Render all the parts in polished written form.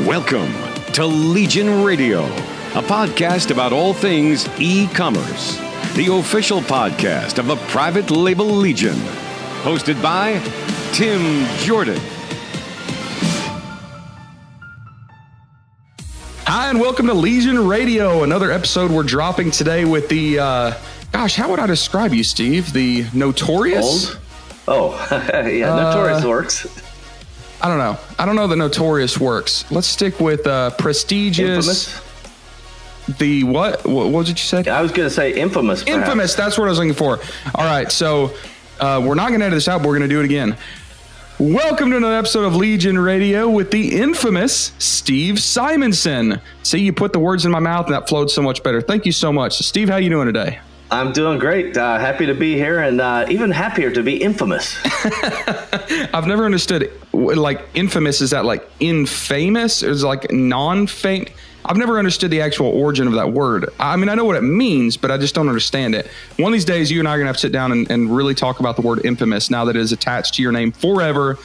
Welcome to Legion Radio, a podcast about all things e-commerce, the official podcast of the private label Legion, hosted by Tim Jordan. Hi, and welcome to Legion Radio, another episode we're dropping today with the, how would I describe you, Steve? The notorious? Old? Oh, yeah, notorious works. I don't know that notorious works. Let's stick with prestigious. Infamous? The what? What did you say? I was going to say infamous. Perhaps. Infamous, that's what I was looking for. All right, so we're not going to edit this out, but we're going to do it again. Welcome to another episode of Legion Radio with the infamous Steve Simonson. See, you put the words in my mouth and that flowed so much better. Thank you so much. Steve, how you doing today? I'm doing great. Happy to be here, and even happier to be infamous. I've never understood, like, infamous, is that like infamous? Is it like non-famous? I've never understood the actual origin of that word. I mean, I know what it means, but I just don't understand it. One of these days, you and I are going to have to sit down and really talk about the word infamous now that it is attached to your name forever,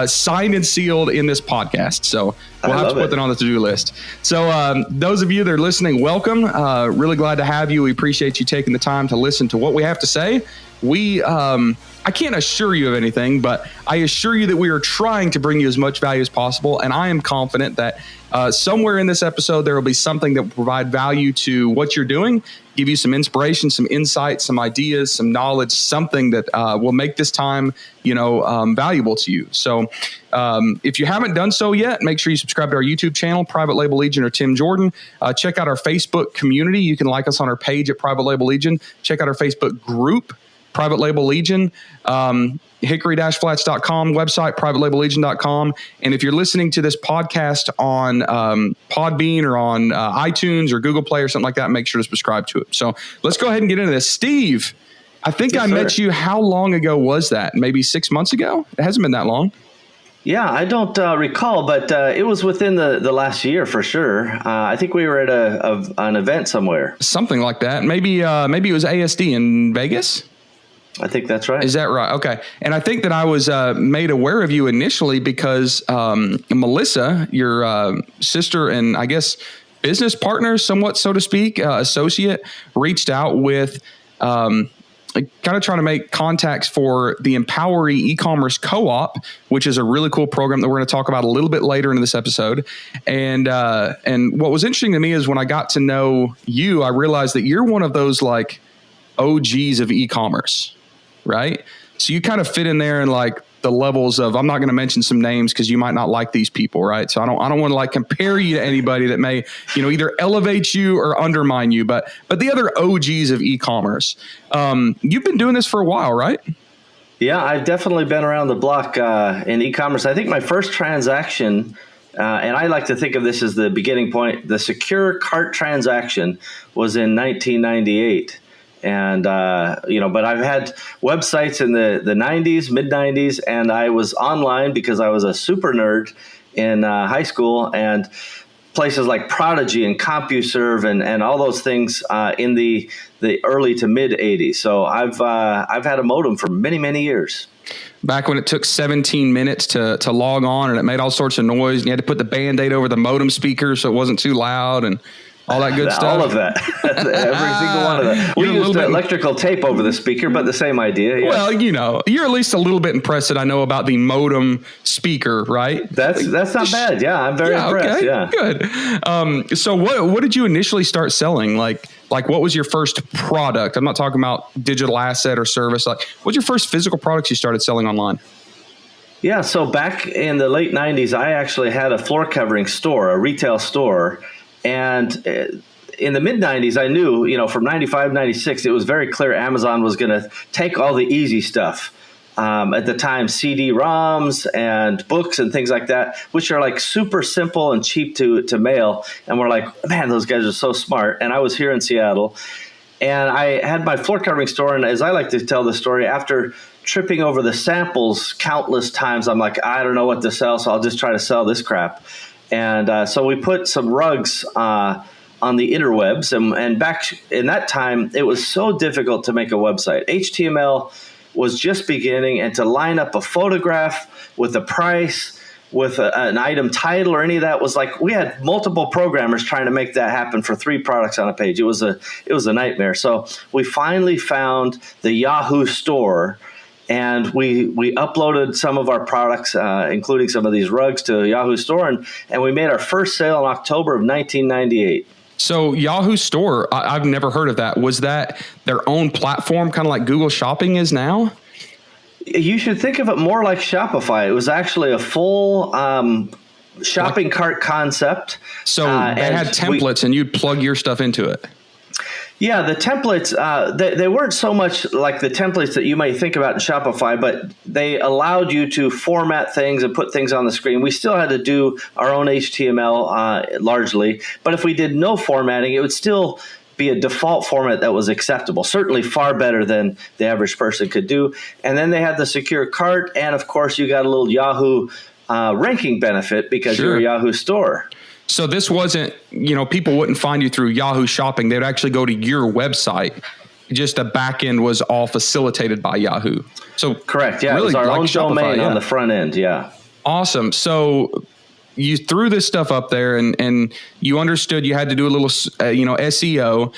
signed and sealed in this podcast. So we'll have to put that on the to-do list. So those of you that are listening, welcome. Really glad to have you. We appreciate you taking the time to listen to what we have to say. I can't assure you of anything, but I assure you that we are trying to bring you as much value as possible. And I am confident that somewhere in this episode, there will be something that will provide value to what you're doing, give you some inspiration, some insight, some ideas, some knowledge, something that will make this time, valuable to you. So if you haven't done so yet, make sure you subscribe to our YouTube channel, Private Label Legion or Tim Jordan. Check out our Facebook community. You can like us on our page at Private Label Legion. Check out our Facebook group, Private Label Legion, hickory-flats.com website, privatelabellegion.com. And if you're listening to this podcast on Podbean or on iTunes or Google Play or something like that, make sure to subscribe to it. So let's go ahead and get into this. Steve, I think I met you. How long ago was that? Maybe 6 months ago? It hasn't been that long. Yeah, I don't recall, but it was within the last year for sure. I think we were at an event somewhere. Something like that. Maybe it was ASD in Vegas. I think that's right. Is that right? Okay. And I think that I was made aware of you initially because Melissa, your sister and I guess business partner, somewhat, so to speak, associate, reached out with kind of trying to make contacts for the Empowery e-commerce co-op, which is a really cool program that we're going to talk about a little bit later in this episode. And what was interesting to me is when I got to know you, I realized that you're one of those like OGs of e-commerce. Right. So you kind of fit in there in like the levels of, I'm not going to mention some names because you might not like these people. Right. So I don't want to like compare you to anybody that may, either elevate you or undermine you. But the other OGs of e-commerce, you've been doing this for a while, right? Yeah, I've definitely been around the block in e-commerce. I think my first transaction, and I like to think of this as the beginning point, the secure cart transaction was in 1998. And, but I've had websites in the 90s, mid 90s, and I was online because I was a super nerd in high school, and places like Prodigy and CompuServe and all those things in the early to mid 80s. So I've had a modem for many, many years. Back when it took 17 minutes to log on and it made all sorts of noise and you had to put the Band-Aid over the modem speaker so it wasn't too loud and all that good stuff. All of that. Every single one of that. We used electrical tape over the speaker, but the same idea. Yeah. Well, you're at least a little bit impressed that I know about the modem speaker, right? That's not bad. Yeah, I'm very impressed. Okay, yeah, good. So what did you initially start selling? Like what was your first product? I'm not talking about digital asset or service. Like, what's your first physical products you started selling online? Yeah, so back in the late 90s, I actually had a floor covering store, a retail store. And in the mid-90s, I knew, from 95, 96, it was very clear Amazon was going to take all the easy stuff. At the time, CD-ROMs and books and things like that, which are like super simple and cheap to mail. And we're like, man, those guys are so smart. And I was here in Seattle. And I had my floor covering store. And as I like to tell the story, after tripping over the samples countless times, I'm like, I don't know what to sell, so I'll just try to sell this crap. And so we put some rugs on the interwebs. And back in that time, it was so difficult to make a website. HTML was just beginning, and to line up a photograph with the price with an item title or any of that. Was like we had multiple programmers trying to make that happen for 3 products on a page. It was a nightmare. So we finally found the Yahoo store, and we uploaded some of our products, including some of these rugs, to Yahoo store, and we made our first sale in October of 1998. So Yahoo Store, I've never heard of that. Was that their own platform, kind of like Google Shopping is now? You should think of it more like Shopify. It was actually a full shopping cart concept. So they had templates, and you'd plug your stuff into it. Yeah, the templates, they weren't so much like the templates that you may think about in Shopify, but they allowed you to format things and put things on the screen. We still had to do our own HTML largely, but if we did no formatting, it would still be a default format that was acceptable, certainly far better than the average person could do. And then they had the secure cart, and of course you got a little Yahoo ranking benefit because you're a Yahoo store. So this wasn't, people wouldn't find you through Yahoo Shopping. They'd actually go to your website. Just the back end was all facilitated by Yahoo. So correct. Yeah, really, it was our like own Shopify, domain on the front end. Yeah. Awesome. So you threw this stuff up there, and you understood you had to do a little, SEO.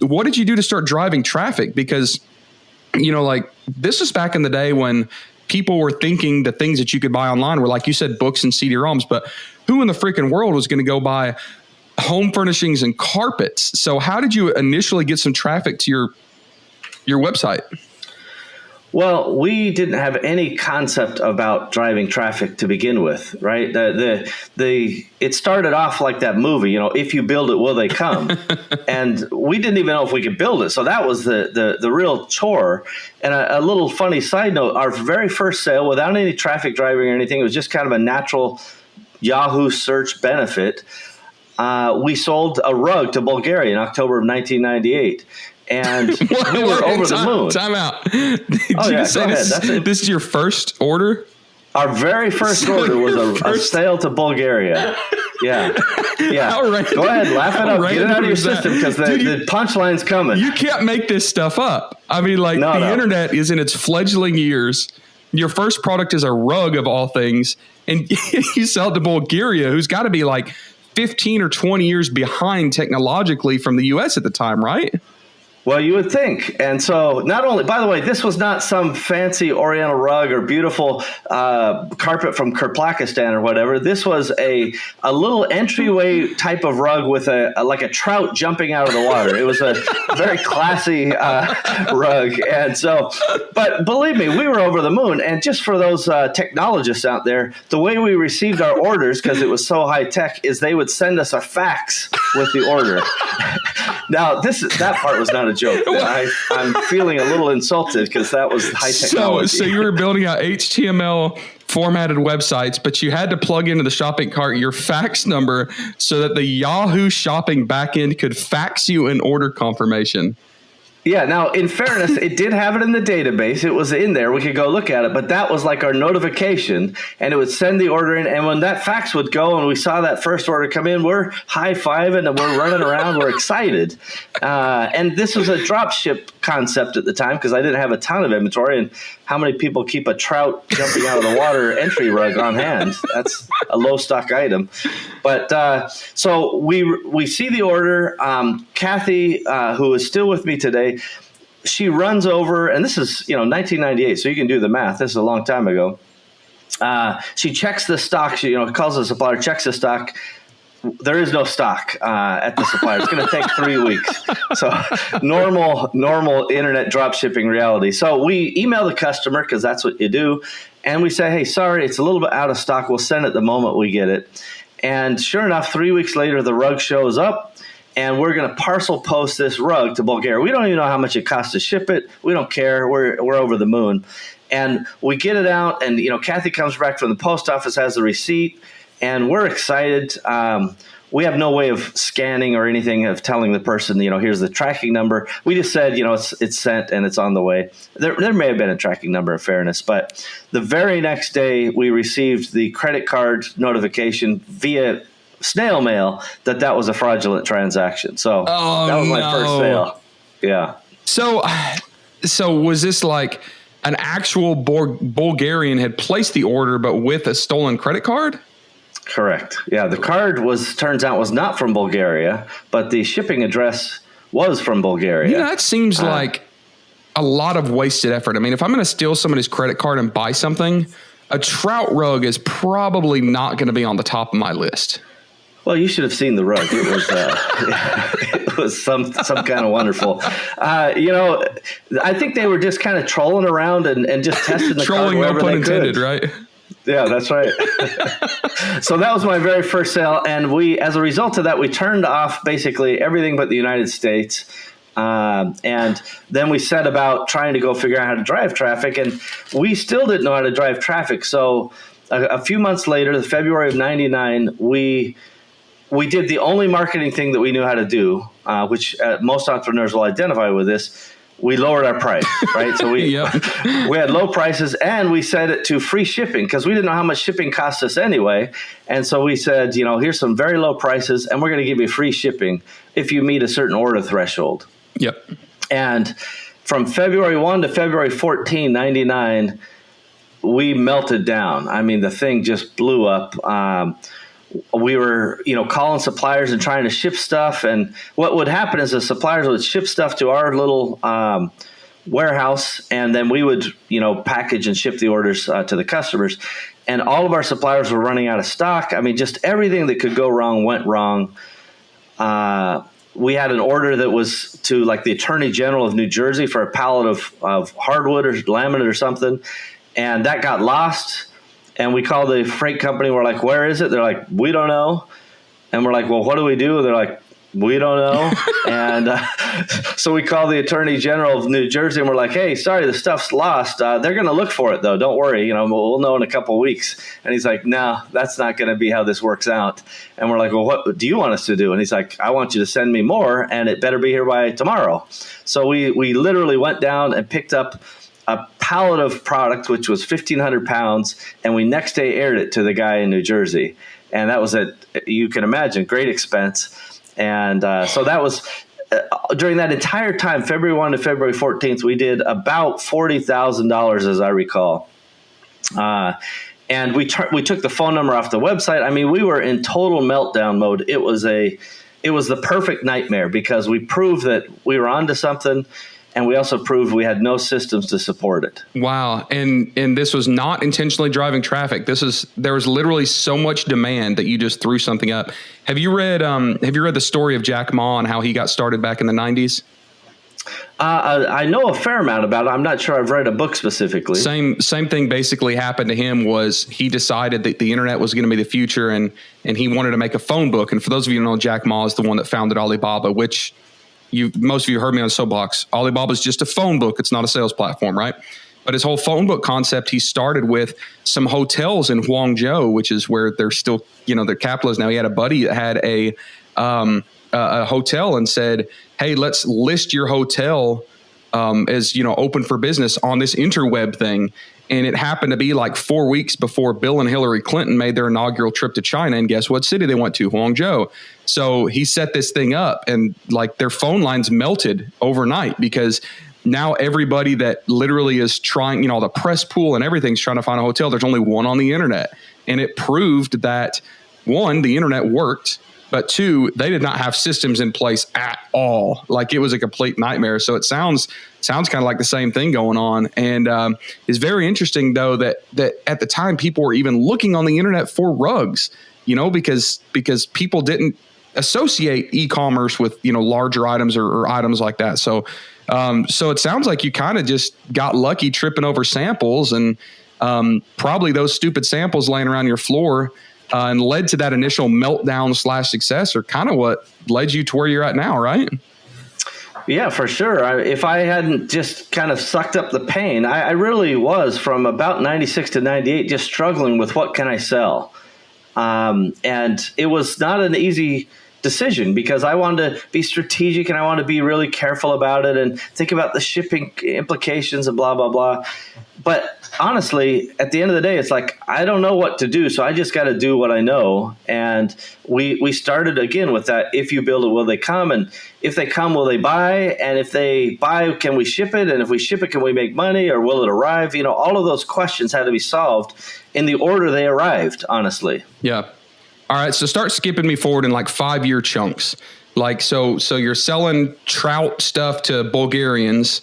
What did you do to start driving traffic? Because, this was back in the day when people were thinking the things that you could buy online were, like you said, books and CD-ROMs, but who in the freaking world was going to go buy home furnishings and carpets? So how did you initially get some traffic to your website? Well, we didn't have any concept about driving traffic to begin with, right? It started off like that movie, if you build it, will they come? And we didn't even know if we could build it. So that was the real chore. And a little funny side note, our very first sale, without any traffic driving or anything, it was just kind of a natural Yahoo search benefit. We sold a rug to Bulgaria in October of 1998. And we were over the moon. Time out. This is your first order? Our very first order was a sale to Bulgaria. Yeah. How random, go ahead, laugh it up. Get it out of your system because the punchline's coming. You can't make this stuff up. I mean, the internet is in its fledgling years. Your first product is a rug of all things, and you sell it to Bulgaria, who's got to be like 15 or 20 years behind technologically from the U.S. at the time, right? Well, you would think. And so not only, by the way, this was not some fancy Oriental rug or beautiful carpet from Kirplakistan or whatever. This was a little entryway type of rug with like a trout jumping out of the water. It was a very classy rug. And so, but believe me, we were over the moon. And just for those technologists out there, the way we received our orders, because it was so high tech, is they would send us a fax with the order. Now, that part was not a joke. I'm feeling a little insulted because that was high technology. So you were building out HTML formatted websites, but you had to plug into the shopping cart your fax number so that the Yahoo Shopping backend could fax you an order confirmation. Yeah. Now, in fairness, it did have it in the database. It was in there. We could go look at it. But that was like our notification, and it would send the order in. And when that fax would go and we saw that first order come in, we're high-fiving and we're running around. We're excited. And this was a drop ship concept at the time because I didn't have a ton of inventory. And how many people keep a trout jumping out of the water entry rug on hand? That's a low stock item. But so we see the order. Kathy, who is still with me today, she runs over, and this is 1998, so you can do the math. This is a long time ago. She checks the stock. She calls the supplier, checks the stock. There is no stock at the supplier. It's going to take 3 weeks. So normal internet drop shipping reality. So we email the customer because that's what you do, and we say, hey, sorry, it's a little bit out of stock. We'll send it the moment we get it. And sure enough, 3 weeks later, the rug shows up, and we're going to parcel post this rug to Bulgaria. We don't even know how much it costs to ship it. We don't care. We're over the moon. And we get it out, and Kathy comes back from the post office, has the receipt, and we're excited. We have no way of scanning or anything of telling the person, here's the tracking number. We just said, it's sent and it's on the way. There may have been a tracking number, in fairness, but the very next day we received the credit card notification via snail mail that was a fraudulent transaction. So that was my first sale. Yeah. So was this like an actual Bulgarian had placed the order, but with a stolen credit card? Correct. Yeah, the card turns out was not from Bulgaria, but the shipping address was from Bulgaria. Yeah, that seems like a lot of wasted effort. I mean, if I'm going to steal somebody's credit card and buy something, a trout rug is probably not going to be on the top of my list. Well, you should have seen the rug. It was it was some kind of wonderful. I think they were just kind of trolling around and just testing the trolling, card no pun intended, could. right? Yeah, that's right. So that was my very first sale, and as a result of that, we turned off basically everything but the United States. And then we set about trying to go figure out how to drive traffic, and we still didn't know how to drive traffic. So a few months later, the February of '99, we did the only marketing thing that we knew how to do, which most entrepreneurs will identify with this. We lowered our price, right? So we had low prices, and we set it to free shipping because we didn't know how much shipping cost us anyway. And so we said, here's some very low prices, and we're going to give you free shipping if you meet a certain order threshold. Yep. And from February 1 to February 14, 99, we melted down. I mean, the thing just blew up. We were, calling suppliers and trying to ship stuff. And what would happen is the suppliers would ship stuff to our little warehouse, and then we would, package and ship the orders to the customers. And all of our suppliers were running out of stock. I mean, just everything that could go wrong went wrong. We had an order that was to like the Attorney General of New Jersey for a pallet of hardwood or laminate or something. And that got lost. And we called the freight company. We're like, where is it? They're like, we don't know. And we're like, well, what do we do? They're like, we don't know. And so we called the Attorney General of New Jersey, and we're like, hey, sorry, the stuff's lost. They're going to look for it, though. Don't worry. We'll know in a couple of weeks. And he's like, no, that's not going to be how this works out. And we're like, well, what do you want us to do? And he's like, I want you to send me more, and it better be here by tomorrow. So we literally went down and picked up a pallet of product, which was 1,500 pounds, and we next day aired it to the guy in New Jersey. And that was you can imagine, great expense. And so that was during that entire time, February 1 to February 14th, we did about $40,000, as I recall. And we took the phone number off the website. I mean, we were in total meltdown mode. It was the perfect nightmare because we proved that we were onto something. And we also proved we had no systems to support it. Wow. And this was not intentionally driving traffic. There was literally so much demand that you just threw something up. Have you read the story of Jack Ma and how he got started back in the 90s? I know a fair amount about it. I'm not sure I've read a book specifically. Same thing basically happened to him. Was he decided that the internet was going to be the future, and he wanted to make a phone book. And for those of you who know, Jack Ma is the one that founded Alibaba, which most of you heard me on Soapbox. Alibaba is just a phone book. It's not a sales platform, right? But his whole phone book concept, he started with some hotels in Guangzhou, which is where they're still, their capital is now. He had a buddy that had a hotel and said, hey, let's list your hotel as, open for business on this interweb thing. And it happened to be like 4 weeks before Bill and Hillary Clinton made their inaugural trip to China. And guess what city they went to? Guangzhou. So he set this thing up, and like their phone lines melted overnight because now everybody that literally is trying, the press pool and everything's trying to find a hotel. There's only one on the internet. And it proved that, one, the internet worked, but two, they did not have systems in place at all. Like it was a complete nightmare. So it sounds kind of like the same thing going on. And it's very interesting, though, that at the time people were even looking on the internet for rugs, because people didn't associate e-commerce with, larger items or items like that. So it sounds like you kind of just got lucky tripping over samples, and probably those stupid samples laying around your floor and led to that initial meltdown / success are kind of what led you to where you're at now, right? Yeah, for sure. If I hadn't just kind of sucked up the pain, I really was from about 96 to 98 just struggling with what can I sell. And it was not an easy decision because I wanted to be strategic and I wanted to be really careful about it and think about the shipping implications and blah, blah, blah. But honestly, at the end of the day, it's like, I don't know what to do. So I just got to do what I know. And we started again with that. If you build it, will they come? And if they come, will they buy? And if they buy, can we ship it? And if we ship it, can we make money or will it arrive? You know, all of those questions had to be solved in the order they arrived, honestly. Yeah. All right. So start skipping me forward in like 5-year chunks. Like, so you're selling trout stuff to Bulgarians,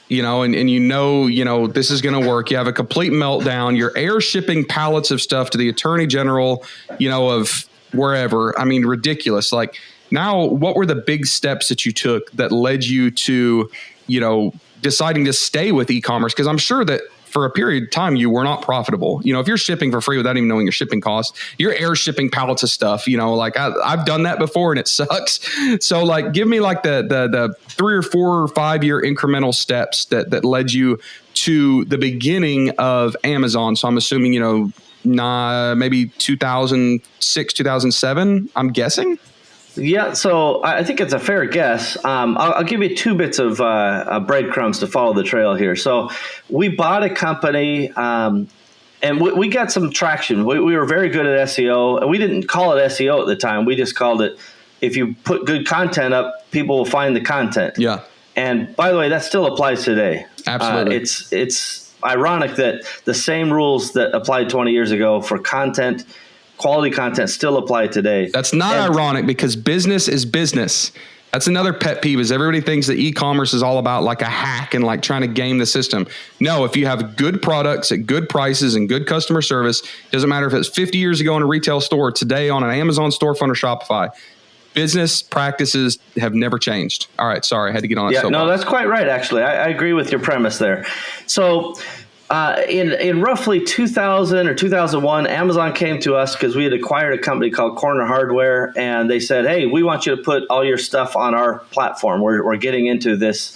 you know, and you know, this is going to work. You have a complete meltdown. You're air shipping pallets of stuff to the attorney general, you know, of wherever. I mean, ridiculous. Like, now, what were the big steps that you took that led you to, you know, deciding to stay with e-commerce? Because I'm sure that for a period of time, you were not profitable. You know, if you're shipping for free without even knowing your shipping costs, you're air shipping pallets of stuff, you know, like I've done that before and it sucks. So like, give me like the 3 or 4 or 5 year incremental steps that led you to the beginning of Amazon. So I'm assuming, you know, maybe 2006, 2007, I'm guessing. Yeah, so I think it's a fair guess. I'll give you 2 bits of breadcrumbs to follow the trail here. So we bought a company, and we got some traction. We were very good at SEO, and we didn't call it SEO at the time. We just called it, if you put good content up, people will find the content. Yeah. And by the way, that still applies today. Absolutely. It's ironic that the same rules that applied 20 years ago for content, quality content, still apply today. That's not ironic because business is business. That's another pet peeve is everybody thinks that e-commerce is all about like a hack and like trying to game the system. No, if you have good products at good prices and good customer service, doesn't matter if it's 50 years ago in a retail store, today on an Amazon storefront or Shopify, business practices have never changed. All right. Sorry. I had to get on that. Yeah, no, that's quite right. Actually, I agree with your premise there. So, in roughly 2000 or 2001, Amazon came to us because we had acquired a company called Corner Hardware, and they said, "Hey, we want you to put all your stuff on our platform. We're getting into this."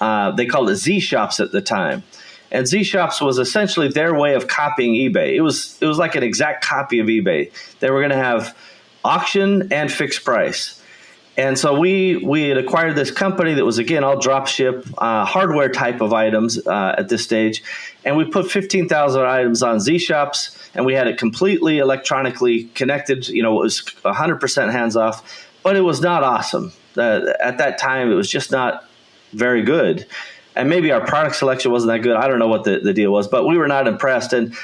They called it Z Shops at the time, and Z Shops was essentially their way of copying eBay. It was like an exact copy of eBay. They were going to have auction and fixed price. And so we had acquired this company that was, again, all drop ship, hardware type of items at this stage. And we put 15,000 items on Z Shops, and we had it completely electronically connected. You know, it was 100% hands off, but it was not awesome. At that time, it was just not very good. And maybe our product selection wasn't that good. I don't know what the deal was, but we were not impressed. And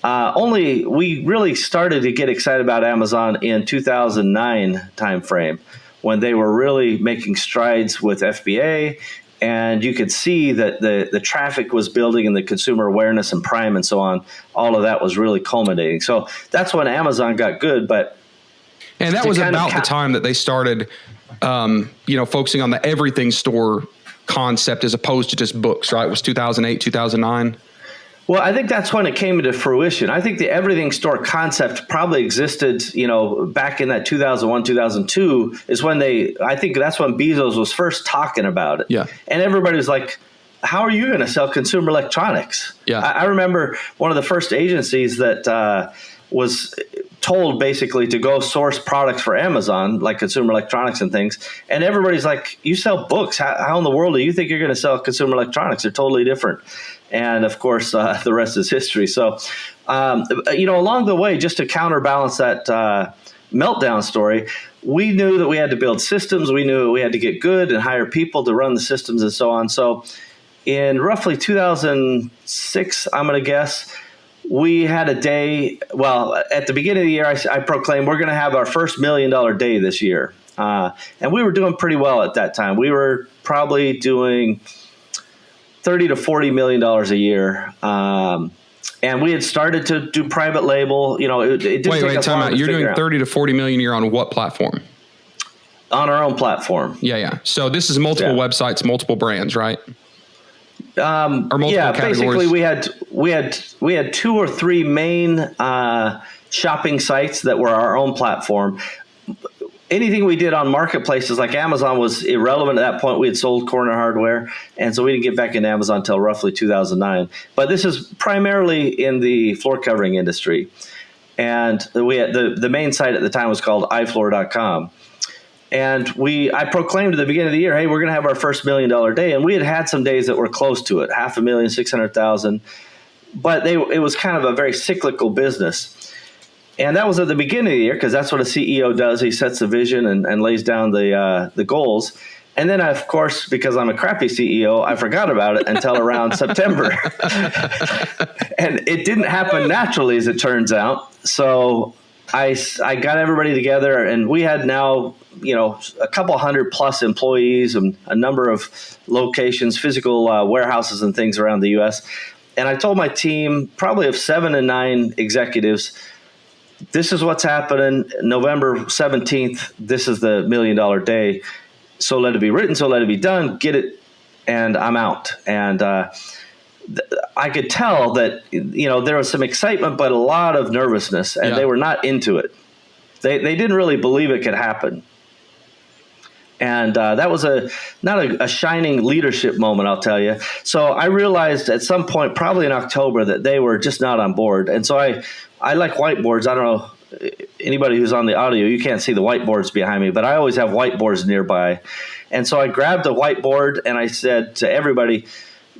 we really started to get excited about Amazon in 2009 timeframe, when they were really making strides with FBA, and you could see that the traffic was building and the consumer awareness and Prime and so on, all of that was really culminating. So that's when Amazon got good. And that was about the time that they started, focusing on the everything store concept as opposed to just books, right? It was 2008, 2009. Well, I think that's when it came into fruition. I think the everything store concept probably existed, back in that 2001, 2002 is when I think that's when Bezos was first talking about it. Yeah. And everybody was like, how are you going to sell consumer electronics? Yeah. I remember one of the first agencies that was told basically to go source products for Amazon, like consumer electronics and things. And everybody's like, you sell books. How in the world do you think you're going to sell consumer electronics? They're totally different. And of course, the rest is history. So, along the way, just to counterbalance that meltdown story, we knew that we had to build systems. We knew we had to get good and hire people to run the systems and so on. So in roughly 2006, I'm going to guess, we had a day. Well, at the beginning of the year, I proclaimed we're going to have our first $1 million day this year. And we were doing pretty well at that time. We were probably doing $30 to $40 million a year. And we had started to do private label. It didn't take us long to You're doing figure out. 30 to 40 million a year on what platform? On our own platform. Yeah. So this is multiple websites, multiple brands, right? Or multiple categories. Basically we had 2 or 3 main shopping sites that were our own platform. Anything we did on marketplaces like Amazon was irrelevant at that point. We had sold Corner Hardware, and so we didn't get back into Amazon until roughly 2009. But this is primarily in the floor covering industry. And we had the main site at the time was called ifloor.com. And I proclaimed at the beginning of the year, hey, we're going to have our first $1 million day. And we had some days that were close to it, $500,000, 600,000. But it was kind of a very cyclical business. And that was at the beginning of the year, because that's what a CEO does. He sets the vision and lays down the goals. And then, of course, because I'm a crappy CEO, I forgot about it until around September. And it didn't happen naturally, as it turns out. So I got everybody together, and we had now, a couple hundred plus employees and a number of locations, physical warehouses and things around the U.S. And I told my team, probably of 7 and 9 executives, this is what's happening. November 17th, this is the $1 million day. So let it be written, so let it be done, get it, and I'm out. And I could tell that, there was some excitement, but a lot of nervousness, and they were not into it. They didn't really believe it could happen. And that was not a shining leadership moment, I'll tell you. So I realized at some point, probably in October, that they were just not on board. And so I like whiteboards. I don't know. Anybody who's on the audio, you can't see the whiteboards behind me, but I always have whiteboards nearby. And so I grabbed a whiteboard and I said to everybody,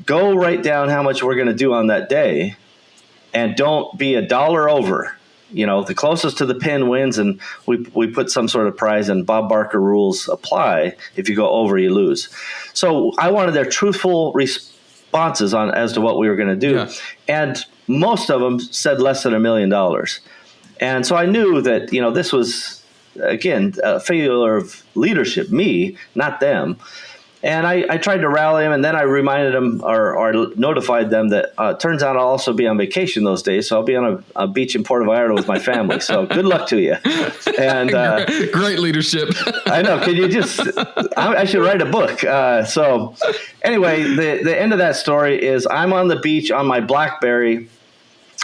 go write down how much we're going to do on that day, and don't be $1 over. The closest to the pin wins, and we put some sort of prize, and Bob Barker rules apply. If you go over, you lose. So I wanted their truthful responses as to what we were going to do. Yeah. And most of them said less than $1 million. And so I knew that, this was, again, a failure of leadership, me, not them. And I tried to rally them, and then I reminded them or notified them that turns out I'll also be on vacation those days. So I'll be on a beach in Puerto Vallarta with my family. So good luck to you. And great leadership. I know. Can you I should write a book. So anyway, the end of that story is I'm on the beach on my BlackBerry,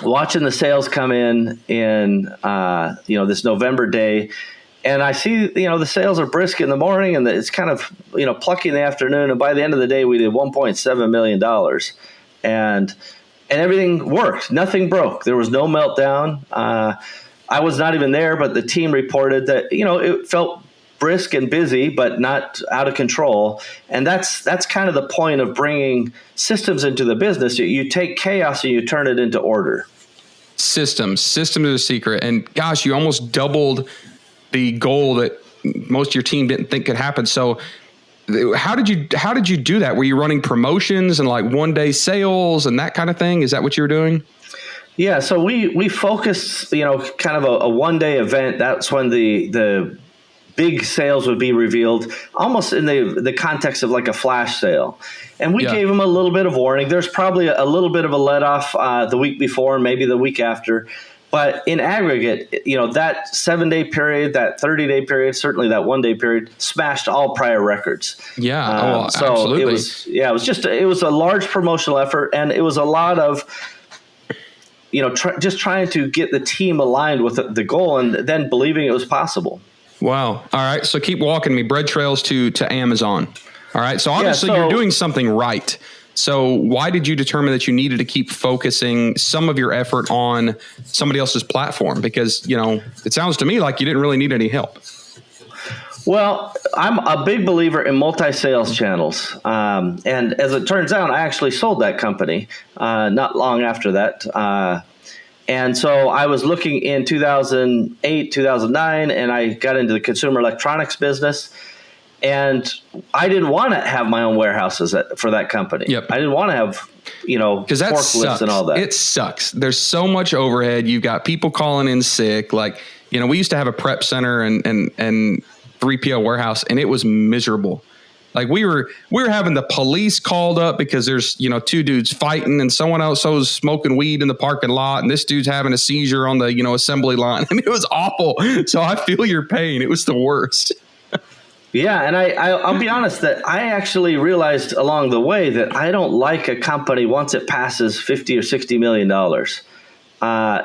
watching the sales come in this November day. And I see, the sales are brisk in the morning, and it's kind of, plucky in the afternoon. And by the end of the day, we did $1.7 million. And everything worked. Nothing broke. There was no meltdown. I was not even there, but the team reported that, it felt brisk and busy, but not out of control. And that's kind of the point of bringing systems into the business. You take chaos and you turn it into order. Systems is the secret. And gosh, you almost doubled the goal that most of your team didn't think could happen. So how did you do that? Were you running promotions and like 1-day sales and that kind of thing? Is that what you were doing? Yeah. So we focused, kind of a 1-day event. That's when the big sales would be revealed, almost in the context of like a flash sale. And we gave them a little bit of warning. There's probably a little bit of a let off the week before, maybe the week after. But in aggregate, that 7-day period, that 30-day period, certainly that 1-day period, smashed all prior records. Yeah, so absolutely. It was a large promotional effort, and it was a lot of, just trying to get the team aligned with the goal, and then believing it was possible. Wow. All right. So keep walking me. Bread trails to Amazon. All right. So obviously you're doing something right. So why did you determine that you needed to keep focusing some of your effort on somebody else's platform? Because, it sounds to me like you didn't really need any help. Well, I'm a big believer in multi-sales channels. And as it turns out, I actually sold that company not long after that. And so I was looking in 2008, 2009, and I got into the consumer electronics business. And I didn't want to have my own warehouses for that company. Yep. I didn't want to have, forklifts and all that. It sucks. There's so much overhead. You've got people calling in sick. Like, we used to have a prep center and 3PL warehouse, and it was miserable. Like we were having the police called up because there's, 2 dudes fighting, and someone else was smoking weed in the parking lot, and this dude's having a seizure on the, assembly line. I mean, it was awful. So I feel your pain. It was the worst. Yeah, and I'll be honest that I actually realized along the way that I don't like a company once it passes $50 or $60 million.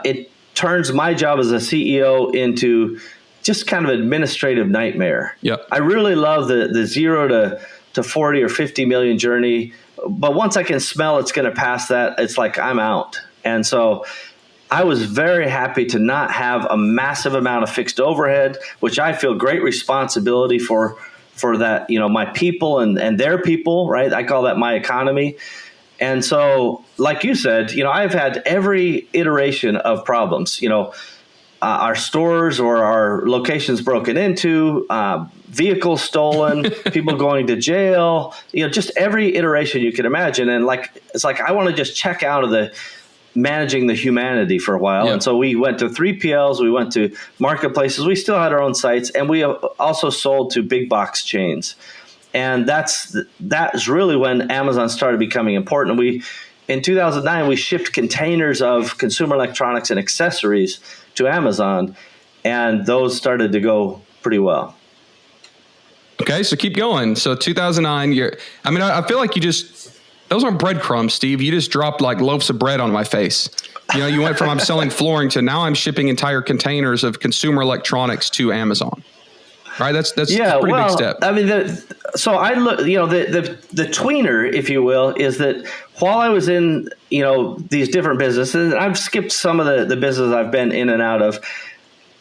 It turns my job as a CEO into just kind of administrative nightmare. Yep. I really love the 0 to 40 or 50 million journey, but once I can smell it's going to pass that, it's like I'm out. And so I was very happy to not have a massive amount of fixed overhead, which I feel great responsibility for that, my people and their people, right? I call that my economy. And so, like you said, I've had every iteration of problems, our stores or our locations broken into, vehicles stolen, people going to jail, just every iteration you could imagine. And it's like, I want to just check out of the managing the humanity for a while. Yep. And so we went to 3PLs, we went to marketplaces, we still had our own sites, and we also sold to big box chains. And that's really when Amazon started becoming important. In 2009, we shipped containers of consumer electronics and accessories to Amazon, and those started to go pretty well. Okay, so keep going. So 2009, I feel like those aren't breadcrumbs, Steve. You just dropped like loaves of bread on my face. You went from I'm selling flooring to now I'm shipping entire containers of consumer electronics to Amazon. Right? That's a pretty big step. I mean, so I look, the tweener, if you will, is that while I was in, these different businesses, and I've skipped some of the businesses I've been in and out of,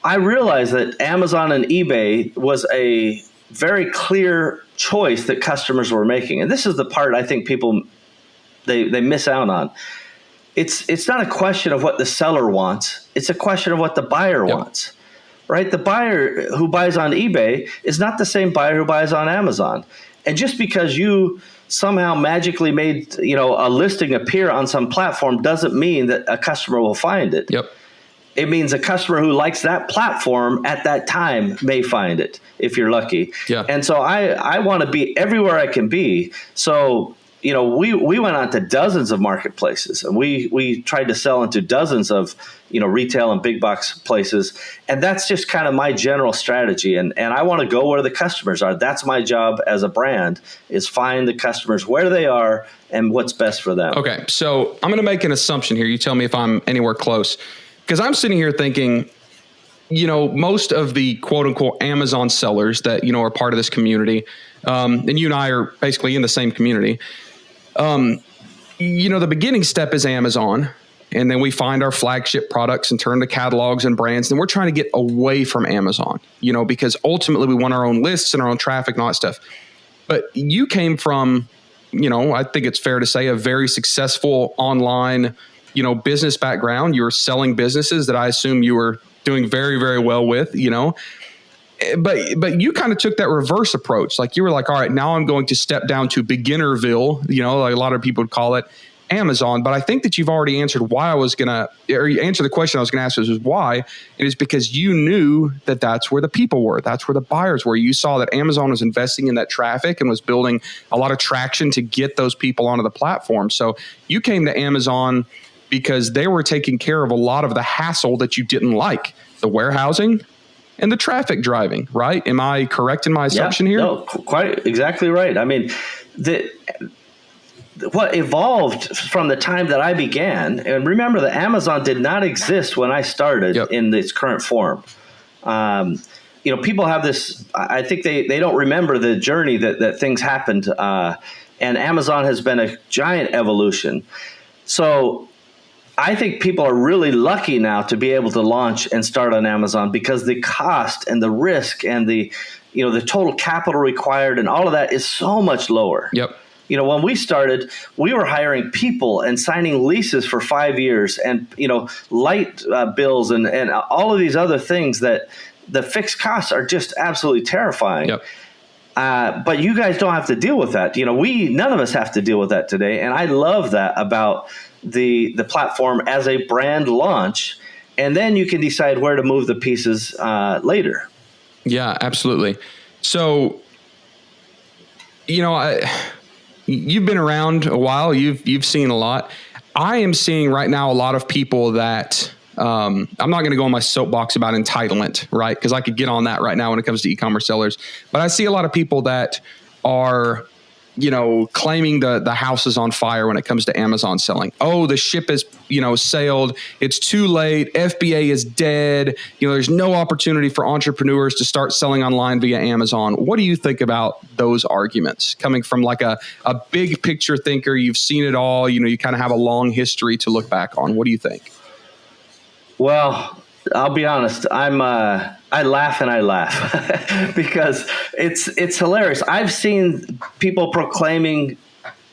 I realized that Amazon and eBay was a very clear choice that customers were making. And this is the part I think people, they miss out on. It's not a question of what the seller wants. It's a question of what the buyer wants. Right? The buyer who buys on eBay is not the same buyer who buys on Amazon. And just because you somehow magically made, a listing appear on some platform doesn't mean that a customer will find it. Yep. It means a customer who likes that platform at that time may find it if you're lucky. Yeah. And so I want to be everywhere I can be. So, we went on to dozens of marketplaces, and we tried to sell into dozens of, retail and big box places. And that's just kind of my general strategy. And I want to go where the customers are. That's my job as a brand, is find the customers where they are and what's best for them. Okay. So I'm going to make an assumption here. You tell me if I'm anywhere close, because I'm sitting here thinking, most of the quote unquote Amazon sellers that, are part of this community, and you and I are basically in the same community. The beginning step is Amazon, and then we find our flagship products and turn to catalogs and brands. And we're trying to get away from Amazon, because ultimately we want our own lists and our own traffic and all that stuff. But you came from, I think it's fair to say, a very successful online, business background. You were selling businesses that I assume you were doing very, very well with, But you kind of took that reverse approach. Like you were like, all right, now I'm going to step down to beginnerville, like a lot of people would call it, Amazon. But I think that you've already answered you answered the question I was going to ask, was why. It is because you knew that that's where the people were. That's where the buyers were. You saw that Amazon was investing in that traffic and was building a lot of traction to get those people onto the platform. So you came to Amazon because they were taking care of a lot of the hassle that you didn't like, the warehousing and the traffic driving, right? Am I correct in my assumption here? No, quite exactly right. I mean, what evolved from the time that I began, and remember that Amazon did not exist when I started in its current form. People have this, I think they don't remember the journey that things happened. And Amazon has been a giant evolution. So I think people are really lucky now to be able to launch and start on Amazon, because the cost and the risk and the total capital required and all of that is so much lower. Yep. When we started, we were hiring people and signing leases for 5 years and, light bills and all of these other things that the fixed costs are just absolutely terrifying. Yep. But you guys don't have to deal with that. None of us have to deal with that today. And I love that about the platform as a brand launch. And then you can decide where to move the pieces later. Yeah, absolutely. So, you've been around a while. You've seen a lot. I am seeing right now a lot of people that I'm not going to go on my soapbox about entitlement, right? Because I could get on that right now when it comes to e-commerce sellers. But I see a lot of people that are, claiming the house is on fire when it comes to Amazon selling. Oh, the ship is, sailed. It's too late. FBA is dead. There's no opportunity for entrepreneurs to start selling online via Amazon. What do you think about those arguments coming from like a big picture thinker? You've seen it all. You kind of have a long history to look back on. What do you think? Well, I'll be honest. I laugh and I laugh because it's hilarious. I've seen people proclaiming,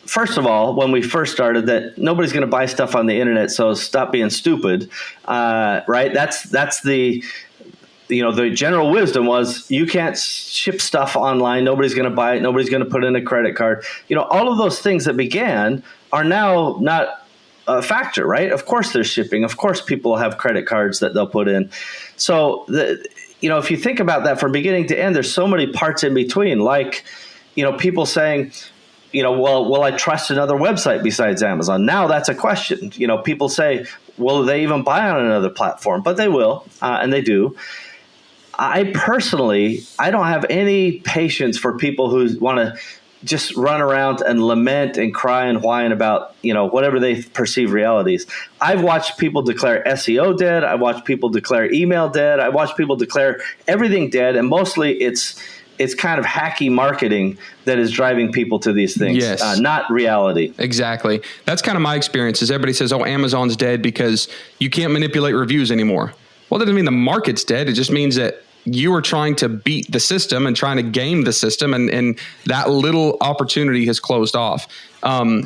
first of all, when we first started, that nobody's going to buy stuff on the internet, so stop being stupid. Right? That's the general wisdom was you can't ship stuff online. Nobody's going to buy it. Nobody's going to put in a credit card. All of those things that began are now not a factor, right? Of course there's shipping. Of course people have credit cards that they'll put in. So, if you think about that from beginning to end, there's so many parts in between, like, people saying, well, will I trust another website besides Amazon? Now that's a question. People say, will they even buy on another platform? But they will, and they do. I personally don't have any patience for people who want to just run around and lament and cry and whine about, whatever they perceive realities. I've watched people declare SEO dead. I watched people declare email dead. I watched people declare everything dead. And mostly it's kind of hacky marketing that is driving people to these things, yes. Not reality. Exactly. That's kind of my experience is everybody says, oh, Amazon's dead because you can't manipulate reviews anymore. Well, that doesn't mean the market's dead. It just means that you are trying to beat the system and trying to game the system, and that little opportunity has closed off. eBay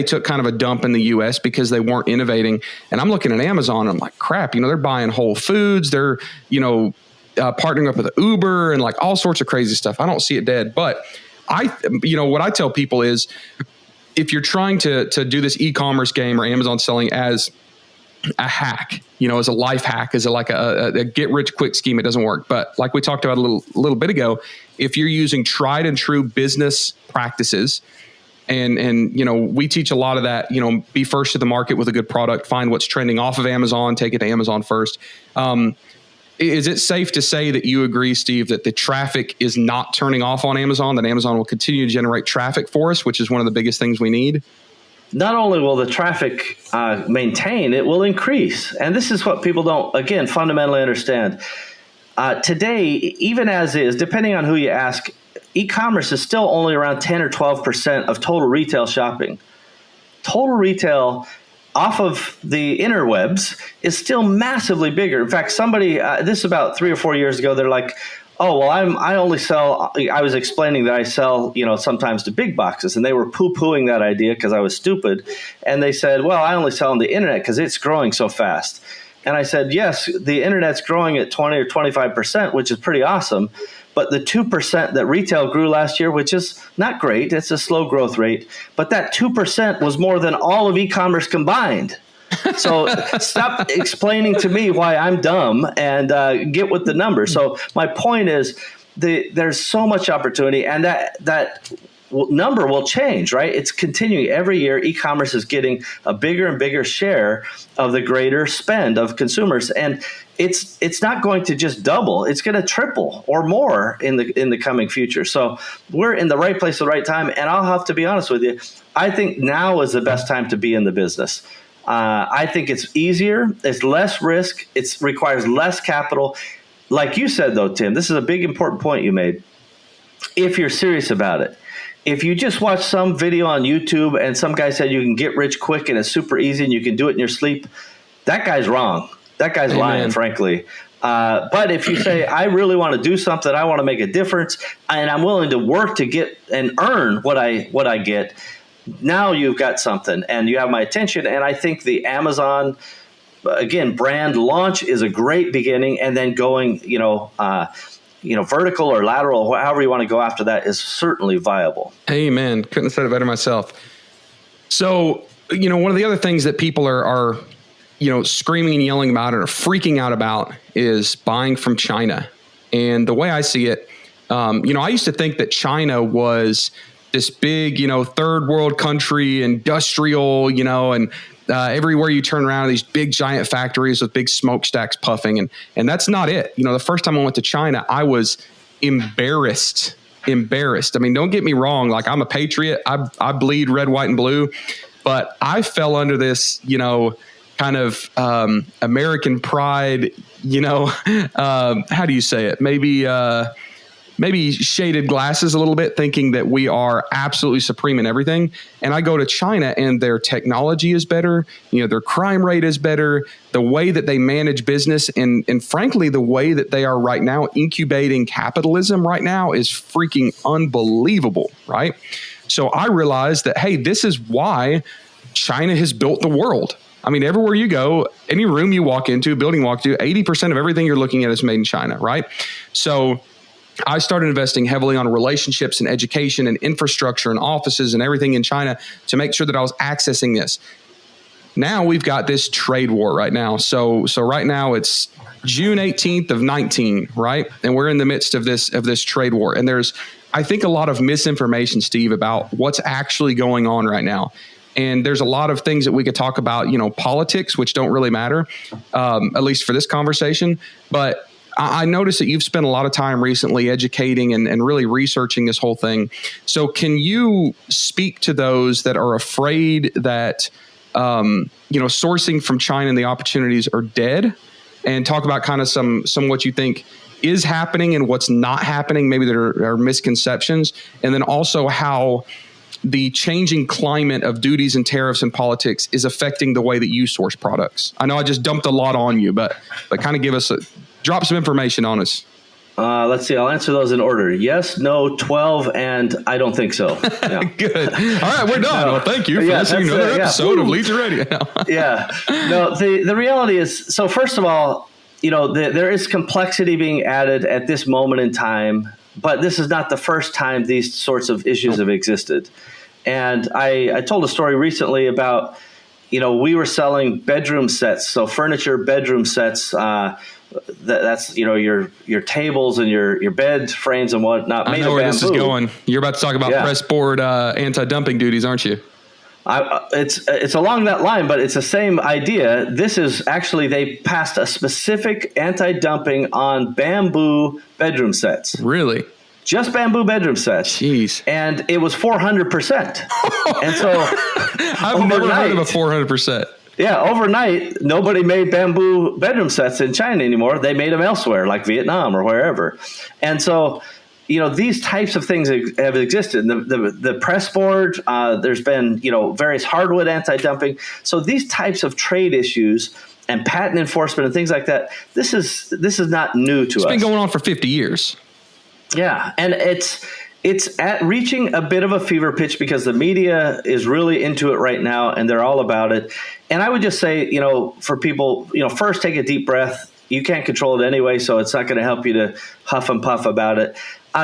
took kind of a dump in the US because they weren't innovating. And I'm looking at Amazon, and I'm like, crap, they're buying Whole Foods. They're, partnering up with Uber and like all sorts of crazy stuff. I don't see it dead, but what I tell people is if you're trying to do this e-commerce game or Amazon selling as a hack, as a life hack, as a get rich quick scheme, it doesn't work. But like we talked about a little bit ago, if you're using tried and true business practices, and we teach a lot of that, be first to the market with a good product, find what's trending off of Amazon, take it to Amazon first. Is it safe to say that you agree, Steve, that the traffic is not turning off on Amazon, that Amazon will continue to generate traffic for us, which is one of the biggest things we need? Not only will the traffic maintain, it will increase. And this is what people don't, again, fundamentally understand. Today, even as is, depending on who you ask, e-commerce is still only around 10 or 12% of total retail shopping. Total retail off of the interwebs is still massively bigger. In fact, somebody, this is about 3 or 4 years ago, they're like, oh, well, I only sell, I was explaining that I sell, sometimes to big boxes, and they were poo-pooing that idea because I was stupid. And they said, well, I only sell on the internet because it's growing so fast. And I said, yes, the internet's growing at 20 or 25%, which is pretty awesome. But the 2% that retail grew last year, which is not great, it's a slow growth rate, but that 2% was more than all of e-commerce combined. So stop explaining to me why I'm dumb and get with the numbers. So my point is there's so much opportunity, and that number will change, right? It's continuing every year. E-commerce is getting a bigger and bigger share of the greater spend of consumers, and it's not going to just double. It's going to triple or more in the coming future. So we're in the right place at the right time. And I'll have to be honest with you. I think now is the best time to be in the business. I think it's easier. It's less risk. It requires less capital. Like you said, though, Tim, this is a big, important point you made. If you're serious about it, if you just watch some video on YouTube and some guy said you can get rich quick and it's super easy and you can do it in your sleep, that guy's wrong. That guy's lying, frankly. But if you say, I really want to do something, I want to make a difference, and I'm willing to work to get and earn what I get, now you've got something, and you have my attention. And I think the Amazon, again, brand launch is a great beginning, and then going, vertical or lateral, however you want to go after that, is certainly viable. Amen. Couldn't have said it better myself. So, one of the other things that people are screaming and yelling about or freaking out about is buying from China. And the way I see it, I used to think that China was this big, third world country, industrial, and everywhere you turn around, these big giant factories with big smokestacks puffing. And that's not it. The first time I went to China, I was embarrassed. I mean, don't get me wrong. Like, I'm a patriot. I bleed red, white, and blue. But I fell under this, kind of American pride, how do you say it? Maybe maybe shaded glasses a little bit, thinking that we are absolutely supreme in everything. And I go to China and their technology is better. Their crime rate is better. The way that they manage business and frankly, the way that they are right now incubating capitalism right now is freaking unbelievable, right? So I realized that, hey, this is why China has built the world. I mean, everywhere you go, any room you walk into, building you walk to, 80% of everything you're looking at is made in China, right? So I started investing heavily on relationships and education and infrastructure and offices and everything in China to make sure that I was accessing this. Now we've got this trade war right now. So right now it's June 18th of 19, right? And we're in the midst of this trade war. And there's, I think, a lot of misinformation, Steve, about what's actually going on right now. And there's a lot of things that we could talk about, politics, which don't really matter, at least for this conversation. But I noticed that you've spent a lot of time recently educating and really researching this whole thing. So can you speak to those that are afraid that, sourcing from China and the opportunities are dead, and talk about kind of some what you think is happening and what's not happening? Maybe there are misconceptions. And then also how the changing climate of duties and tariffs and politics is affecting the way that you source products. I know I just dumped a lot on you, but kind of drop some information on us. Let's see. I'll answer those in order. Yes, no, 12, and I don't think so. Yeah. Good. All right, we're done. Well, thank you for listening to another episode of Legion Radio. Yeah. No, the reality is, so first of all, there is complexity being added at this moment in time, but this is not the first time these sorts of issues have existed. And I told a story recently about, we were selling bedroom sets, so furniture bedroom sets. That's your tables and your bed frames and whatnot. I know where this is going. You're about to talk about press board anti-dumping duties, aren't you? It's along that line, but it's the same idea. This is actually, they passed a specific anti-dumping on bamboo bedroom sets. Really? Just bamboo bedroom sets. Jeez. And it was 400%. And so I've never heard of a 400%. Yeah, overnight, nobody made bamboo bedroom sets in China anymore. They made them elsewhere, like Vietnam or wherever. And so, these types of things have existed. The press board, there's been, various hardwood anti-dumping. So these types of trade issues and patent enforcement and things like that, this is not new to us. It's been going on for 50 years. Yeah, and it's at reaching a bit of a fever pitch because the media is really into it right now and they're all about it. And I would just say, for people, first take a deep breath. You can't control it anyway, so it's not going to help you to huff and puff about it.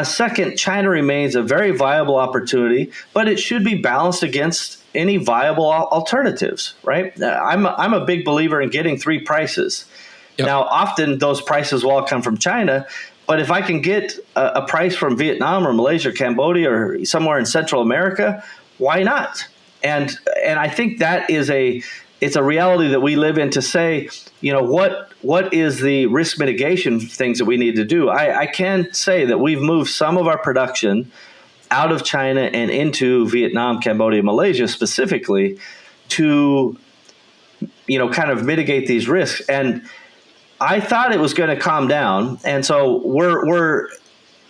Second, China remains a very viable opportunity, but it should be balanced against any viable alternatives, right? I'm a big believer in getting three prices. Yep. Now, often those prices will all come from China, but if I can get a price from Vietnam or Malaysia or Cambodia or somewhere in Central America, why not? And I think that is it's a reality that we live in to say, what is the risk mitigation things that we need to do? I can say that we've moved some of our production out of China and into Vietnam, Cambodia, Malaysia specifically to, kind of mitigate these risks. And I thought it was going to calm down, and so we're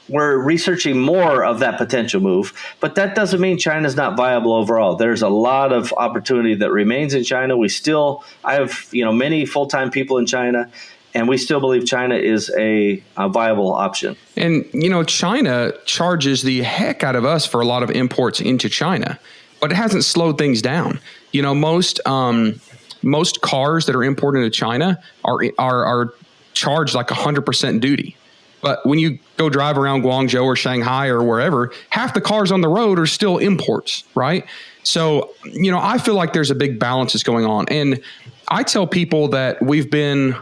researching more of that potential move. But that doesn't mean China's not viable overall. There's a lot of opportunity that remains in China. I have many full-time people in China, and we still believe China is a viable option. And China charges the heck out of us for a lot of imports into China, but it hasn't slowed things down. Most cars that are imported into China are charged like 100% duty. But when you go drive around Guangzhou or Shanghai or wherever, half the cars on the road are still imports, right? So, I feel like there's a big balance that's going on. And I tell people that we've been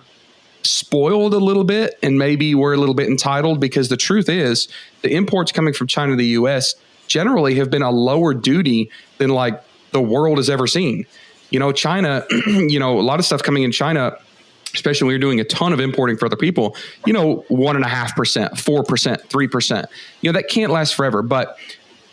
spoiled a little bit and maybe we're a little bit entitled, because the truth is the imports coming from China to the U.S. generally have been a lower duty than like the world has ever seen. China, a lot of stuff coming in China, especially when you're doing a ton of importing for other people, 1.5%, 4%, 3%, that can't last forever. But,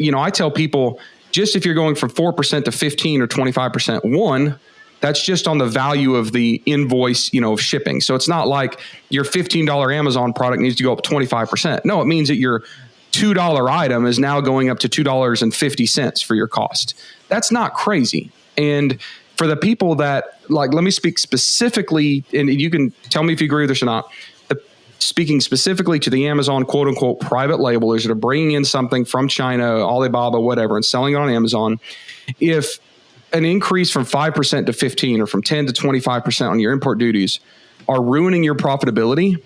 I tell people, just if you're going from 4% to 15 or 25%, that's just on the value of the invoice, of shipping. So it's not like your $15 Amazon product needs to go up 25%. No, it means that your $2 item is now going up to $2.50 for your cost. That's not crazy. And for the people that, like, let me speak specifically, and you can tell me if you agree with this or not, speaking specifically to the Amazon quote unquote private labelers that are bringing in something from China, Alibaba, whatever, and selling it on Amazon. If an increase from 5% to 15 or from 10 to 25% on your import duties are ruining your profitability,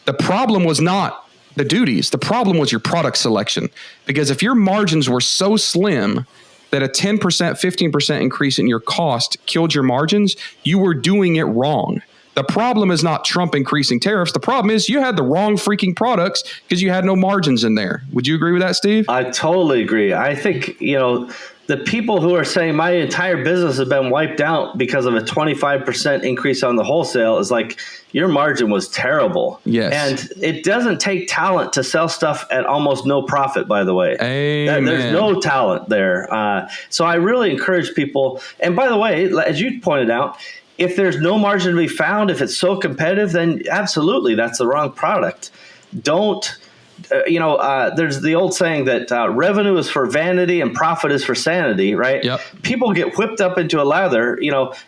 the problem was not the duties. The problem was your product selection. Because if your margins were so slim that a 10%, 15% increase in your cost killed your margins, you were doing it wrong. The problem is not Trump increasing tariffs. The problem is you had the wrong freaking products because you had no margins in there. Would you agree with that, Steve? I totally agree. I think, the people who are saying my entire business has been wiped out because of a 25% increase on the wholesale is like, your margin was terrible. Yes. And it doesn't take talent to sell stuff at almost no profit, by the way. Amen. There's no talent there. So I really encourage people. And by the way, as you pointed out, if there's no margin to be found, if it's so competitive, then absolutely, that's the wrong product. Don't, there's the old saying that revenue is for vanity and profit is for sanity, right? Yep. People get whipped up into a lather.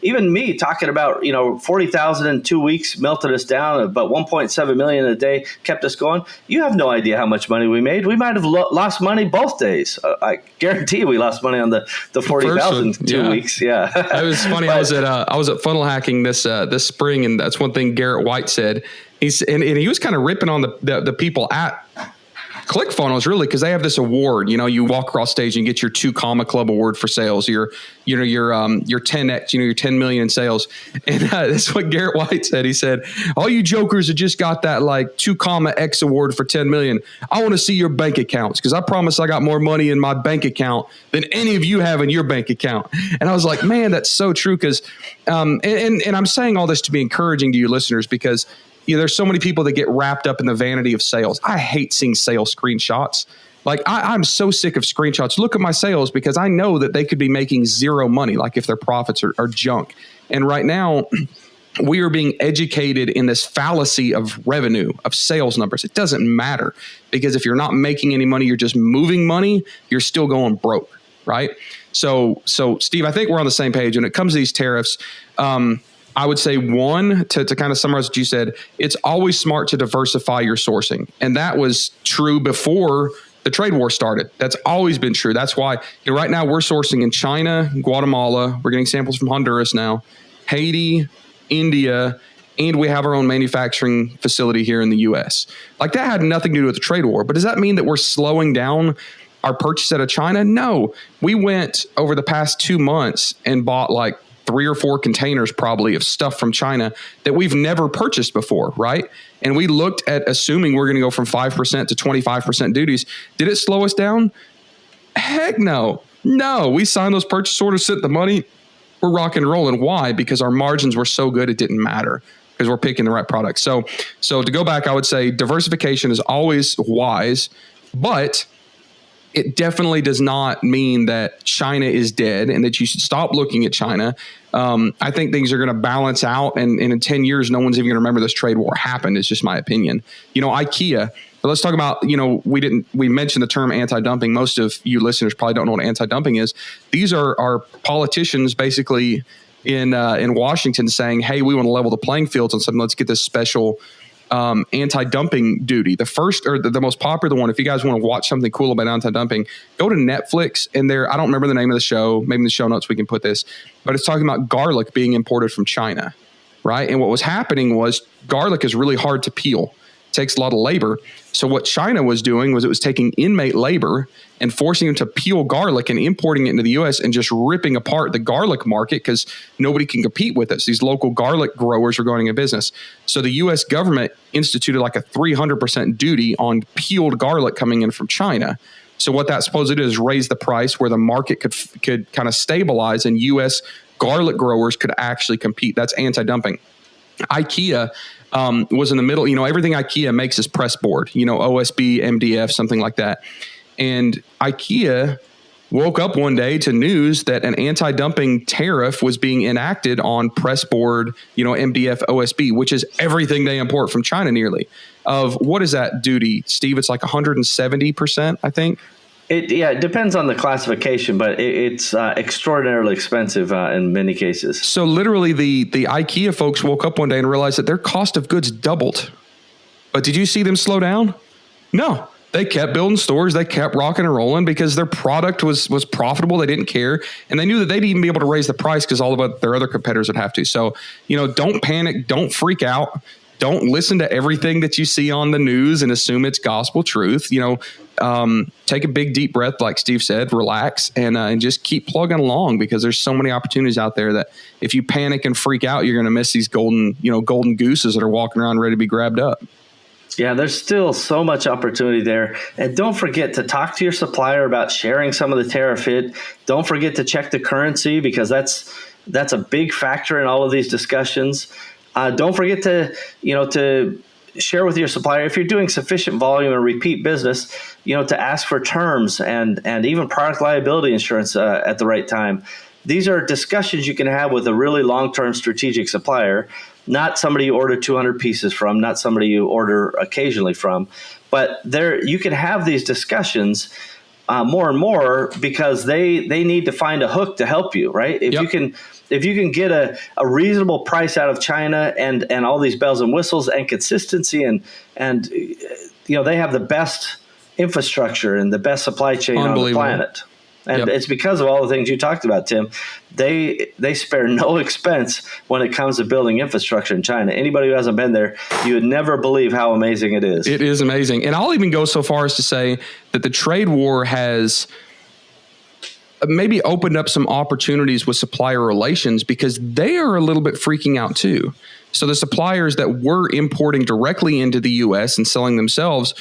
Even me talking about, 40,000 in 2 weeks melted us down, about 1.7 million a day kept us going. You have no idea how much money we made. We might have lost money both days. I guarantee we lost money on the 40,000 2 weeks. Yeah. It was funny. I was at funnel hacking this spring, and that's one thing Garrett White said. And he was kind of ripping on the people at ClickFunnels, really, because they have this award. You walk across stage and get your 2 Comma Club award for sales. Your 10x, your 10 million in sales. And that's what Garrett White said. He said, all you jokers that just got that like 2 Comma X award for 10 million, I want to see your bank accounts, because I promise I got more money in my bank account than any of you have in your bank account. And I was like, man, that's so true. Because and I'm saying all this to be encouraging to you listeners, because there's so many people that get wrapped up in the vanity of sales. I hate seeing sales screenshots. Like, I'm so sick of screenshots. Look at my sales, because I know that they could be making zero money, like if their profits are junk. And right now, we are being educated in this fallacy of revenue, of sales numbers. It doesn't matter, because if you're not making any money, you're just moving money, you're still going broke, right? So Steve, I think we're on the same page when it comes to these tariffs. I would say, one, to kind of summarize what you said, it's always smart to diversify your sourcing. And that was true before the trade war started. That's always been true. That's why right now we're sourcing in China, Guatemala. We're getting samples from Honduras now, Haiti, India, and we have our own manufacturing facility here in the U.S. Like, that had nothing to do with the trade war. But does that mean that we're slowing down our purchase out of China? No. We went over the past 2 months and bought like 3 or 4 containers probably of stuff from China that we've never purchased before, right? And we looked at assuming we're going to go from 5% to 25% duties. Did it slow us down? Heck no. No, we signed those purchase orders, sent the money. We're rock and rolling. Why? Because our margins were so good it didn't matter, because we're picking the right product. So to go back, I would say diversification is always wise, but it definitely does not mean that China is dead and that you should stop looking at China. I think things are going to balance out, and in 10 years, no one's even going to remember this trade war happened. It's just my opinion. IKEA. But let's talk about, we mentioned the term anti-dumping. Most of you listeners probably don't know what anti-dumping is. These are politicians basically in Washington saying, hey, we want to level the playing fields on something. Let's get this special anti-dumping duty. The first, or the most popular one, if you guys want to watch something cool about anti-dumping, go to Netflix, and I don't remember the name of the show. Maybe in the show notes we can put this, but it's talking about garlic being imported from China, right? And what was happening was garlic is really hard to peel. It takes a lot of labor. So what China was doing was it was taking inmate labor and forcing them to peel garlic and importing it into the U.S. and just ripping apart the garlic market, because nobody can compete with us. These local garlic growers are going into business. So the U.S. government instituted like a 300% duty on peeled garlic coming in from China. So what that's supposed to do is raise the price where the market could kind of stabilize, and U.S. garlic growers could actually compete. That's anti-dumping. IKEA was in the middle. Everything IKEA makes is press board, OSB, MDF, something like that. And IKEA woke up one day to news that an anti-dumping tariff was being enacted on pressboard, MDF OSB, which is everything they import from China nearly. Of what is that duty, Steve? It's like 170%, I think. It depends on the classification, but it's extraordinarily expensive in many cases. So literally the IKEA folks woke up one day and realized that their cost of goods doubled. But did you see them slow down? No. They kept building stores. They kept rocking and rolling because their product was profitable. They didn't care. And they knew that they'd even be able to raise the price because all of their other competitors would have to. So, don't panic. Don't freak out. Don't listen to everything that you see on the news and assume it's gospel truth. Take a big deep breath, like Steve said, relax, and just keep plugging along because there's so many opportunities out there that if you panic and freak out, you're going to miss these golden gooses that are walking around ready to be grabbed up. Yeah, there's still so much opportunity there. And don't forget to talk to your supplier about sharing some of the tariff hit. Don't forget to check the currency because that's a big factor in all of these discussions. Don't forget to share with your supplier if you're doing sufficient volume and repeat business, to ask for terms and even product liability insurance at the right time. These are discussions you can have with a really long-term strategic supplier, not somebody you order 200 pieces from, not somebody you order occasionally from. But you can have these discussions more and more because they need to find a hook to help you, right? If you can get a reasonable price out of China and all these bells and whistles and consistency and they have the best infrastructure and the best supply chain on the planet. And it's because of all the things you talked about, Tim. They spare no expense when it comes to building infrastructure in China. Anybody who hasn't been there, you would never believe how amazing it is. It is amazing. And I'll even go so far as to say that the trade war has maybe opened up some opportunities with supplier relations because they are a little bit freaking out too. So the suppliers that were importing directly into the U.S. and selling themselves,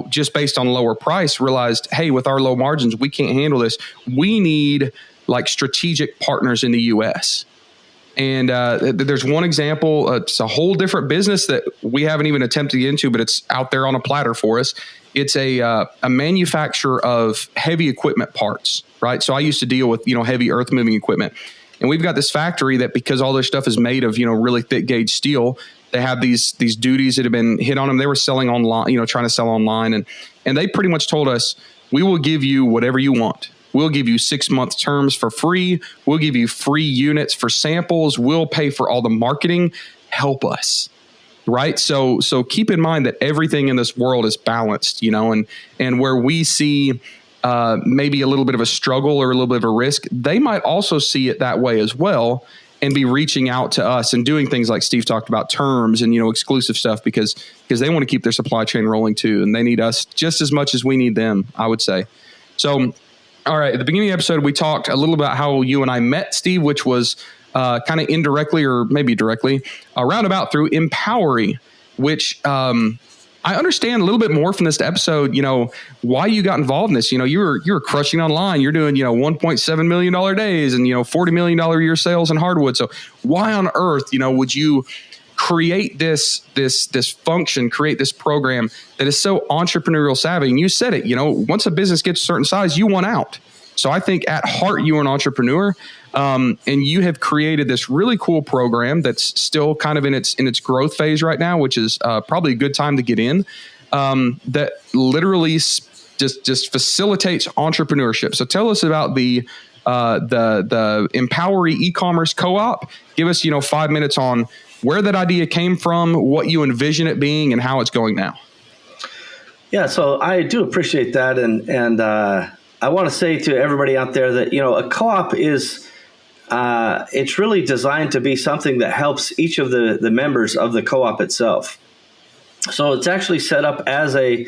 just based on lower price, realized, hey, with our low margins, we can't handle this. We need like strategic partners in the U.S. And there's one example. It's a whole different business that we haven't even attempted to get into, but it's out there on a platter for us. It's a manufacturer of heavy equipment parts, right? So I used to deal with, heavy earth moving equipment. And we've got this factory that because all their stuff is made of, really thick gauge steel, they have these duties that have been hit on them. They were selling online, trying to sell online. And they pretty much told us, we will give you whatever you want. We'll give you 6-month terms for free. We'll give you free units for samples. We'll pay for all the marketing. Help us. Right. So keep in mind that everything in this world is balanced, and where we see maybe a little bit of a struggle or a little bit of a risk, they might also see it that way as well and be reaching out to us and doing things like Steve talked about, terms and, exclusive stuff because they want to keep their supply chain rolling too. And they need us just as much as we need them, I would say. So, all right. At the beginning of the episode, we talked a little about how you and I met, Steve, which was kind of indirectly or maybe directly roundabout through Empowery, which I understand a little bit more from this episode, why you got involved in this. You were crushing online. You're doing, $1.7 million days and, $40 million a year sales in hardwood. So why on earth, would you create this function, create this program that is so entrepreneurial savvy? And you said it, once a business gets a certain size, you want out. So I think at heart, you are an entrepreneur, and you have created this really cool program that's still kind of in its growth phase right now, which is probably a good time to get in, that literally just facilitates entrepreneurship. So tell us about the Empowery e-commerce co-op. Give us 5 minutes on where that idea came from, what you envision it being, and how it's going now. Yeah, so I do appreciate that, and I want to say to everybody out there that, a co-op is, it's really designed to be something that helps each of the members of the co-op itself. So it's actually set up as a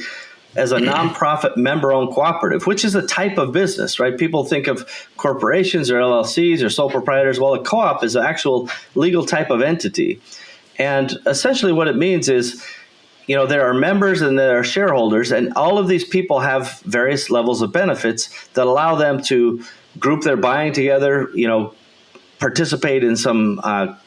nonprofit member-owned cooperative, which is a type of business, right? People think of corporations or LLCs or sole proprietors. Well, a co-op is an actual legal type of entity. And essentially what it means is, there are members and there are shareholders, and all of these people have various levels of benefits that allow them to group their buying together, participate in some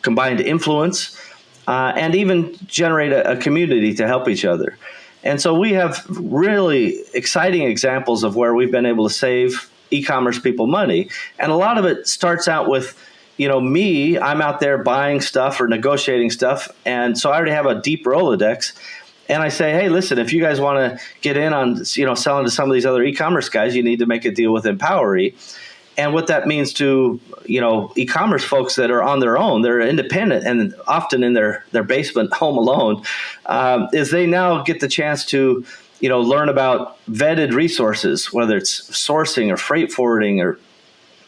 combined influence, and even generate a community to help each other. And so we have really exciting examples of where we've been able to save e-commerce people money. And a lot of it starts out with, I'm out there buying stuff or negotiating stuff. And so I already have a deep Rolodex. And I say, hey, listen, if you guys want to get in on, selling to some of these other e-commerce guys, you need to make a deal with Empowery. And what that means to, e-commerce folks that are on their own, they're independent and often in their basement home alone, is they now get the chance to, learn about vetted resources, whether it's sourcing or freight forwarding or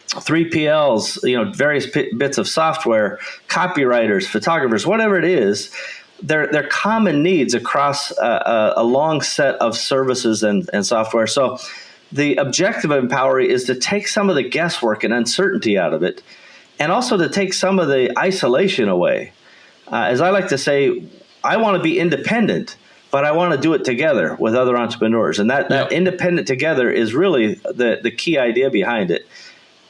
3PLs, various bits of software, copywriters, photographers, whatever it is. They're common needs across a long set of services and software. So the objective of Empowery is to take some of the guesswork and uncertainty out of it, and also to take some of the isolation away. As I like to say, I want to be independent, but I want to do it together with other entrepreneurs. And that independent together is really the key idea behind it.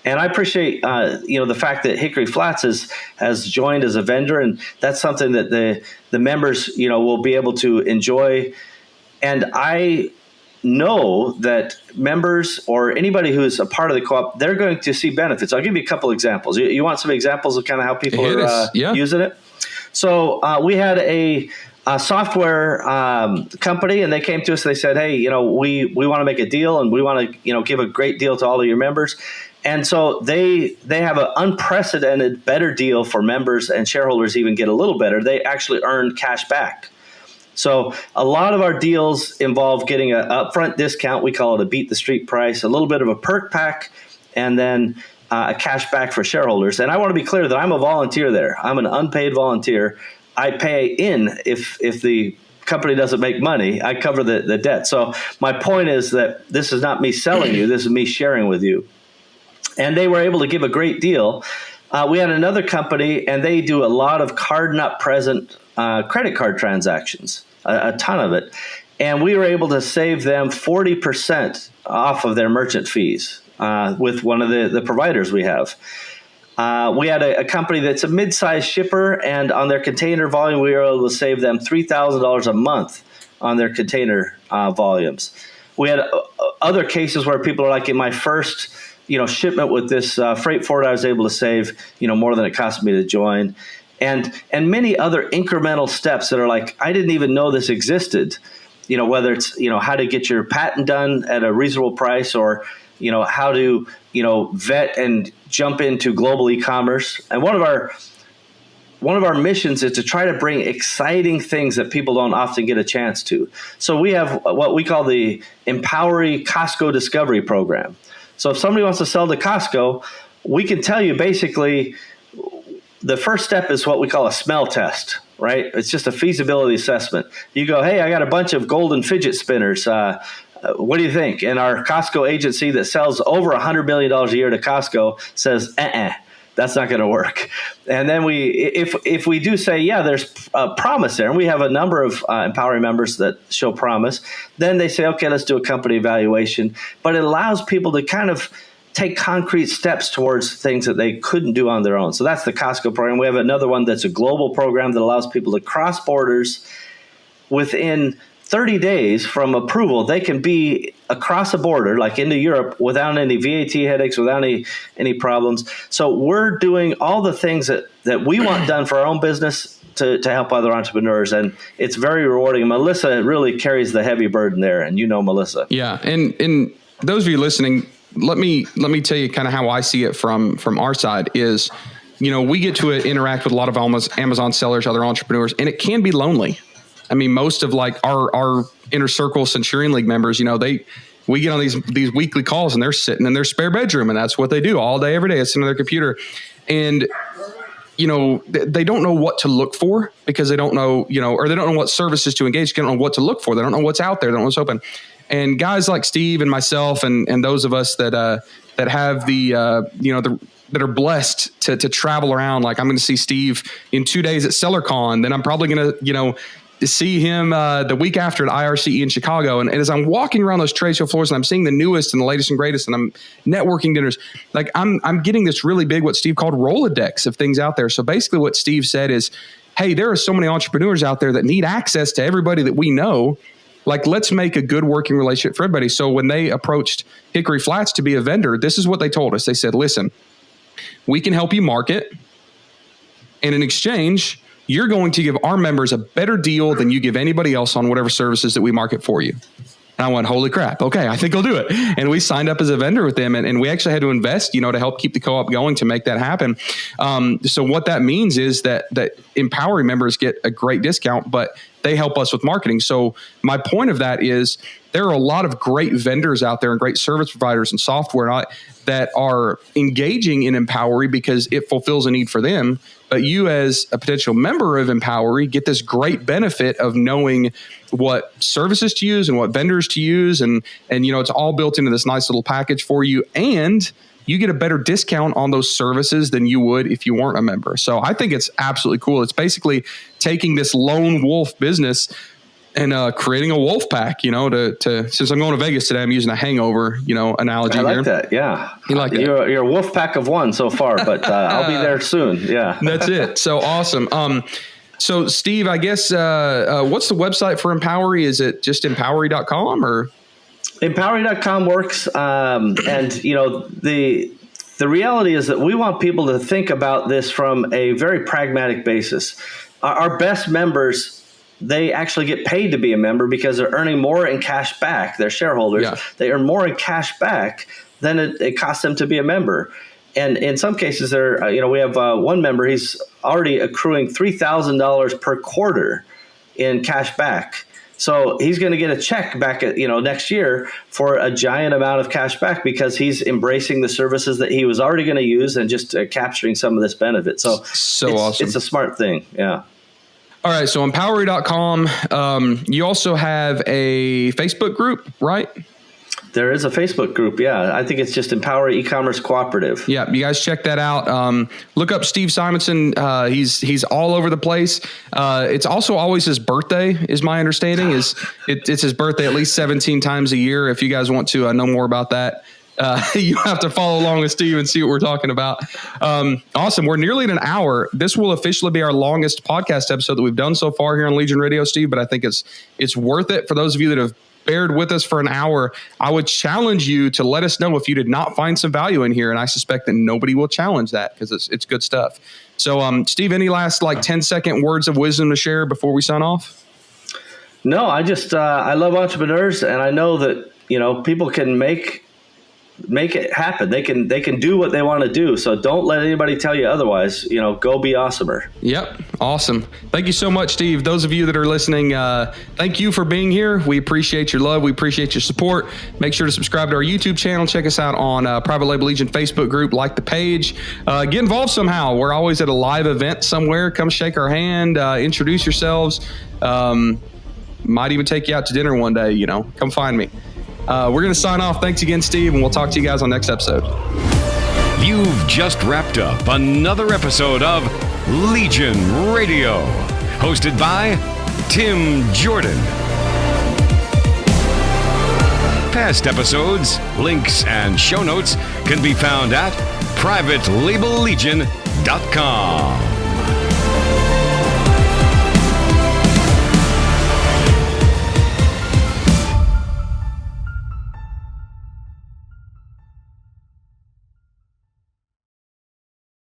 And I appreciate, the fact that Hickory Flats has joined as a vendor, and that's something that the members, will be able to enjoy. And I know that members or anybody who is a part of the co-op, they're going to see benefits. I'll give you a couple examples. You want some examples of kind of how people are using it? So we had a software company, and they came to us. They said, hey, we want to make a deal, and we want to, give a great deal to all of your members. And so they have an unprecedented better deal for members, and shareholders even get a little better. They actually earn cash back. So a lot of our deals involve getting an upfront discount. We call it a beat the street price, a little bit of a perk pack, and then a cash back for shareholders. And I want to be clear that I'm a volunteer there. I'm an unpaid volunteer. I pay in if the company doesn't make money. I cover the debt. So my point is that this is not me selling you. This is me sharing with you. And they were able to give a great deal. We had another company, and they do a lot of card not present credit card transactions, a ton of it. And we were able to save them 40% off of their merchant fees with one of the providers we have. We had a company that's a mid-sized shipper, and on their container volume, we were able to save them $3,000 a month on their container volumes. We had other cases where people are like, in my first shipment with this freight forward, I was able to save, more than it cost me to join. And many other incremental steps that are like, I didn't even know this existed, whether it's, how to get your patent done at a reasonable price, or, how to, vet and jump into global e-commerce. And one of our missions is to try to bring exciting things that people don't often get a chance to. So we have what we call the Empowery Costco Discovery Program. So if somebody wants to sell to Costco, we can tell you basically the first step is what we call a smell test, right? It's just a feasibility assessment. You go, hey, I got a bunch of golden fidget spinners. What do you think? And our Costco agency that sells over $100 million a year to Costco says, that's not going to work. And then if we do say, yeah, there's a promise there, and we have a number of Empowery members that show promise, then they say, okay, let's do a company evaluation. But it allows people to kind of take concrete steps towards things that they couldn't do on their own. So that's the Costco program. We have another one that's a global program that allows people to cross borders within 30 days from approval. They can be across a border, like into Europe, without any VAT headaches, without any problems. So we're doing all the things that we want done for our own business to help other entrepreneurs. And it's very rewarding. Melissa really carries the heavy burden there. And Melissa. Yeah. And those of you listening, let me tell you kind of how I see it from our side is, we get to interact with a lot of Amazon sellers, other entrepreneurs, and it can be lonely. I mean, most of like our inner circle Centurion League members, we get on these weekly calls, and they're sitting in their spare bedroom, and that's what they do all day, every day. It's in their computer. And, they don't know what to look for because they don't know, or they don't know what services to engage. They don't know what to look for. They don't know what's out there. They don't know what's open. And guys like Steve and myself and those of us that have that are blessed to travel around. Like I'm going to see Steve in 2 days at SellerCon. Then I'm probably going to, see him the week after at IRCE in Chicago. And as I'm walking around those trade show floors and I'm seeing the newest and the latest and greatest, and I'm networking dinners, like I'm getting this really big, what Steve called Rolodex of things out there. So basically what Steve said is, hey, there are so many entrepreneurs out there that need access to everybody that we know. like, let's make a good working relationship for everybody. So when they approached Hickory Flats to be a vendor, this is what they told us. They said, listen, we can help you market, and in exchange, you're going to give our members a better deal than you give anybody else on whatever services that we market for you. And I went, holy crap. Okay, I think I'll do it. And we signed up as a vendor with them, and we actually had to invest, to help keep the co-op going to make that happen. So what that means is that Empowery members get a great discount, but they help us with marketing. So my point of that is there are a lot of great vendors out there and great service providers and software that are engaging in Empowery because it fulfills a need for them. But you, as a potential member of Empowery, get this great benefit of knowing what services to use and what vendors to use. And it's all built into this nice little package for you. And you get a better discount on those services than you would if you weren't a member. So I think it's absolutely cool. It's basically taking this lone wolf business and creating a wolf pack, to since I'm going to Vegas today, I'm using a hangover, analogy. I like here. That. Yeah. You like it? You're a wolf pack of one so far, but I'll be there soon. Yeah. That's it. So awesome. So Steve, I guess, what's the website for Empowery? Is it just empowery.com or? Empowery.com works. And the reality is that we want people to think about this from a very pragmatic basis. Our best members, they actually get paid to be a member because they're earning more in cash back. They're shareholders. Yeah. They earn more in cash back than it costs them to be a member. And in some cases, we have one member, he's already accruing $3,000 per quarter in cash back. So he's going to get a check back at, next year for a giant amount of cash back because he's embracing the services that he was already going to use and just capturing some of this benefit. So awesome. It's a smart thing. Yeah. All right. So Empowery.com, you also have a Facebook group, right? There is a Facebook group. Yeah. I think it's just Empowery E-Commerce Cooperative. Yeah. You guys check that out. Look up Steve Simonson. He's all over the place. It's also always his birthday is my understanding it's his birthday at least 17 times a year. If you guys want to know more about that, you have to follow along with Steve and see what we're talking about. Awesome. We're nearly at an hour. This will officially be our longest podcast episode that we've done so far here on Legion Radio, Steve, but I think it's worth it. For those of you that have bared with us for an hour, I would challenge you to let us know if you did not find some value in here. And I suspect that nobody will challenge that because it's good stuff. So, Steve, any last 10-second words of wisdom to share before we sign off? No, I just, I love entrepreneurs, and I know that, people can make it happen. They can do what they want to do. So don't let anybody tell you otherwise. Go be awesomer. Yep. Awesome. Thank you so much, Steve. Those of you that are listening, thank you for being here. We appreciate your love. We appreciate your support. Make sure to subscribe to our YouTube channel. Check us out on Private Label Legion Facebook group. Like the page. Get involved somehow. We're always at a live event somewhere. Come shake our hand. Introduce yourselves. Might even take you out to dinner one day. Come find me. We're going to sign off. Thanks again, Steve, and we'll talk to you guys on next episode. You've just wrapped up another episode of Legion Radio, hosted by Tim Jordan. Past episodes, links, and show notes can be found at privatelabellegion.com.